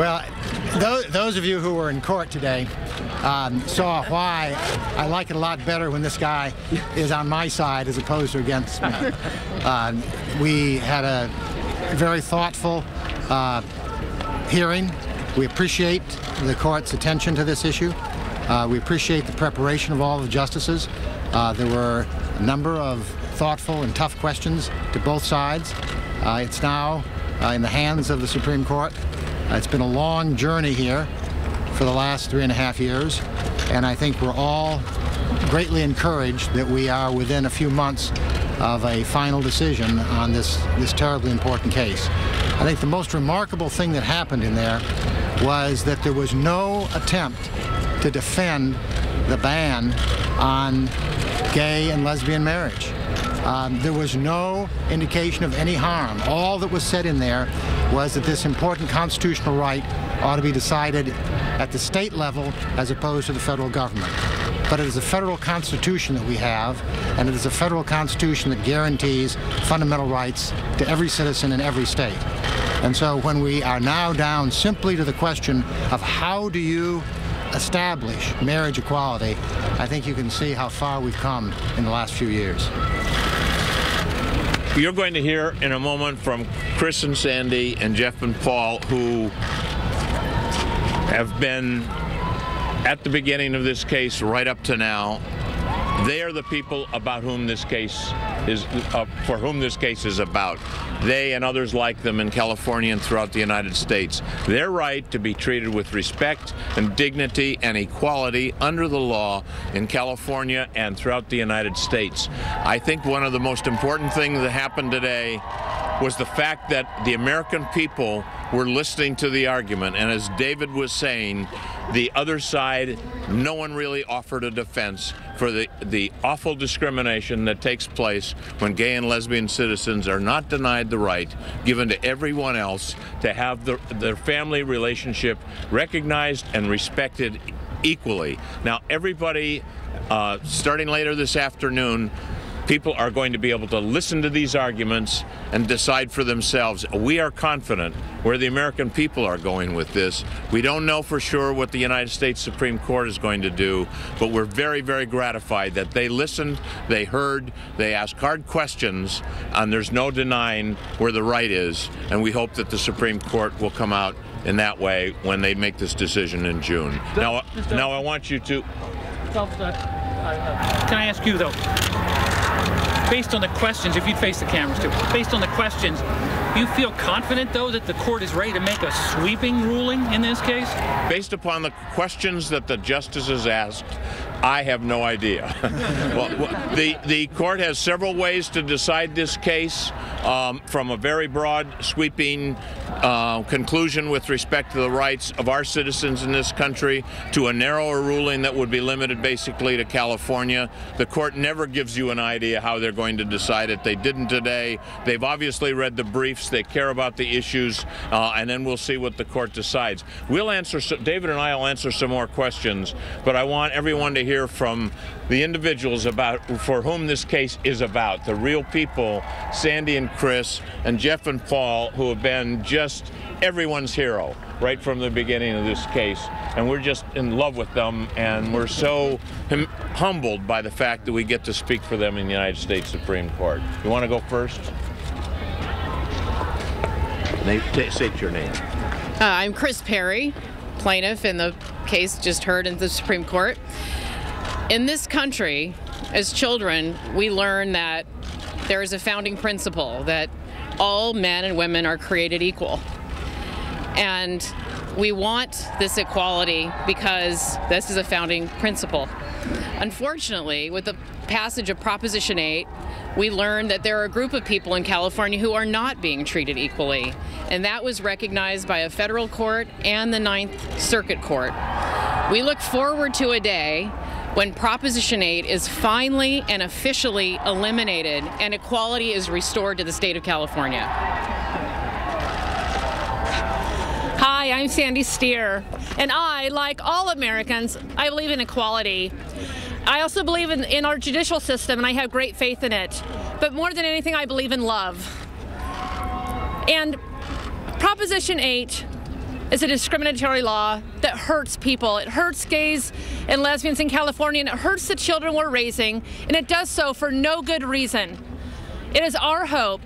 Well, those of you who were in court today saw why I like it a lot better when this guy is on my side as opposed to against me. We had a very thoughtful hearing. We appreciate the court's attention to this issue. We appreciate the preparation of all the justices. There were a number of thoughtful and tough questions to both sides. It's now in the hands of the Supreme Court. It's been a long journey here for the last 3.5 years, and I think we're all greatly encouraged that we are within a few months of a final decision on this terribly important case. I think the most remarkable thing that happened in there was that there was no attempt to defend the ban on gay and lesbian marriage. There was no indication of any harm. All that was said in there was that this important constitutional right ought to be decided at the state level as opposed to the federal government. But it is a federal constitution that we have, and it is a federal constitution that guarantees fundamental rights to every citizen in every state. And so when we are now down simply to the question of how do you establish marriage equality, I think you can see how far we've come in the last few years. You're going to hear in a moment from Chris and Sandy and Jeff and Paul, who have been at the beginning of this case right up to now. They are the people about whom this case is, for whom this case is about. They and others like them in California and throughout the United States. Their right to be treated with respect and dignity and equality under the law in California and throughout the United States. I think one of the most important things that happened today was the fact that the American people were listening to the argument, and as David was saying, the other side, no one really offered a defense for the awful discrimination that takes place when gay and lesbian citizens are not denied the right given to everyone else to have their family relationship recognized and respected equally. Now, everybody, starting later this afternoon, people are going to be able to listen to these arguments and decide for themselves. We are confident where the American people are going with this. We don't know for sure what the United States Supreme Court is going to do, but we're very, very gratified that they listened, they heard, they asked hard questions, and there's no denying where the right is. And we hope that the Supreme Court will come out in that way when they make this decision in June. Now I want you to... Can I ask you, though, based on the questions, if you'd face the cameras too, based on the questions, you feel confident, though, that the court is ready to make a sweeping ruling in this case? Based upon the questions that the justices asked, I have no idea. Well, the court has several ways to decide this case, from a very broad, sweeping conclusion with respect to the rights of our citizens in this country to a narrower ruling that would be limited basically to California. The court never gives you an idea how they're going to decide it. They didn't today. They've obviously read the briefs. They care about the issues, and then we'll see what the court decides. We'll answer, David and I will answer some more questions, but I want everyone to hear from the individuals for whom this case is about, the real people, Sandy and Chris and Jeff and Paul, who have been just everyone's hero right from the beginning of this case. And we're just in love with them, and we're so humbled by the fact that we get to speak for them in the United States Supreme Court. You want to go first? State your name. I'm Chris Perry, plaintiff in the case just heard in the Supreme Court. In this country, as children, we learn that there is a founding principle that all men and women are created equal. And we want this equality because this is a founding principle. Unfortunately, with the passage of Proposition 8, we learned that there are a group of people in California who are not being treated equally, and that was recognized by a federal court and the Ninth Circuit Court. We look forward to a day when Proposition 8 is finally and officially eliminated and equality is restored to the state of California. Hi, I'm Sandy Steer, and I, like all Americans, I believe in equality. I also believe in our judicial system, and I have great faith in it. But more than anything, I believe in love. And Proposition 8 is a discriminatory law that hurts people. It hurts gays and lesbians in California, and it hurts the children we're raising, and it does so for no good reason. It is our hope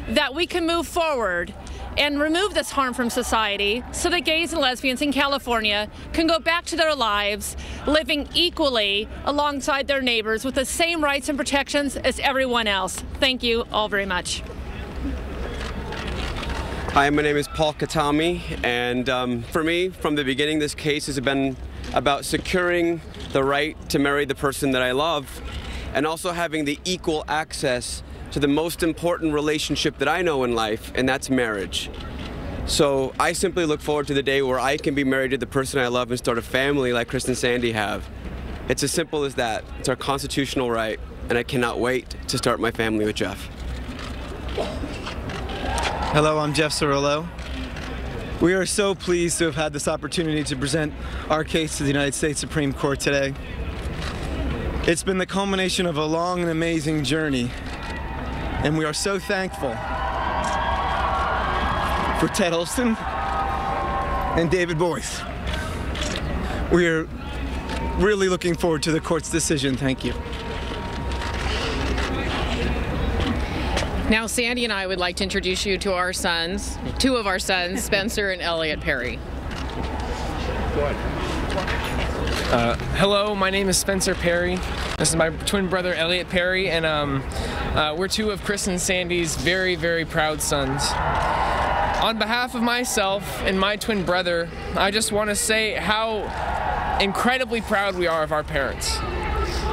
that we can move forward and remove this harm from society so that gays and lesbians in California can go back to their lives living equally alongside their neighbors with the same rights and protections as everyone else. Thank you all very much. Hi, my name is Paul Katami, and for me, from the beginning, this case has been about securing the right to marry the person that I love and also having the equal access to the most important relationship that I know in life, and that's marriage. So I simply look forward to the day where I can be married to the person I love and start a family like Chris and Sandy have. It's as simple as that. It's our constitutional right, and I cannot wait to start my family with Jeff. Hello, I'm Jeff Cirillo. We are so pleased to have had this opportunity to present our case to the United States Supreme Court today. It's been the culmination of a long and amazing journey, and we are so thankful for Ted Olson and David Boyce. We are really looking forward to the court's decision. Thank you. Now, Sandy and I would like to introduce you to our sons, two of our sons, Spencer and Elliot Perry. Hello, my name is Spencer Perry. This is my twin brother, Elliot Perry, and we're two of Chris and Sandy's very, very proud sons. On behalf of myself and my twin brother, I just want to say how incredibly proud we are of our parents.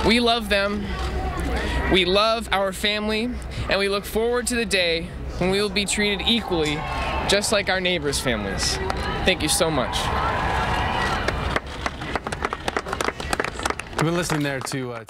We love them, we love our family, and we look forward to the day when we will be treated equally, just like our neighbors' families. Thank you so much. We've been listening there to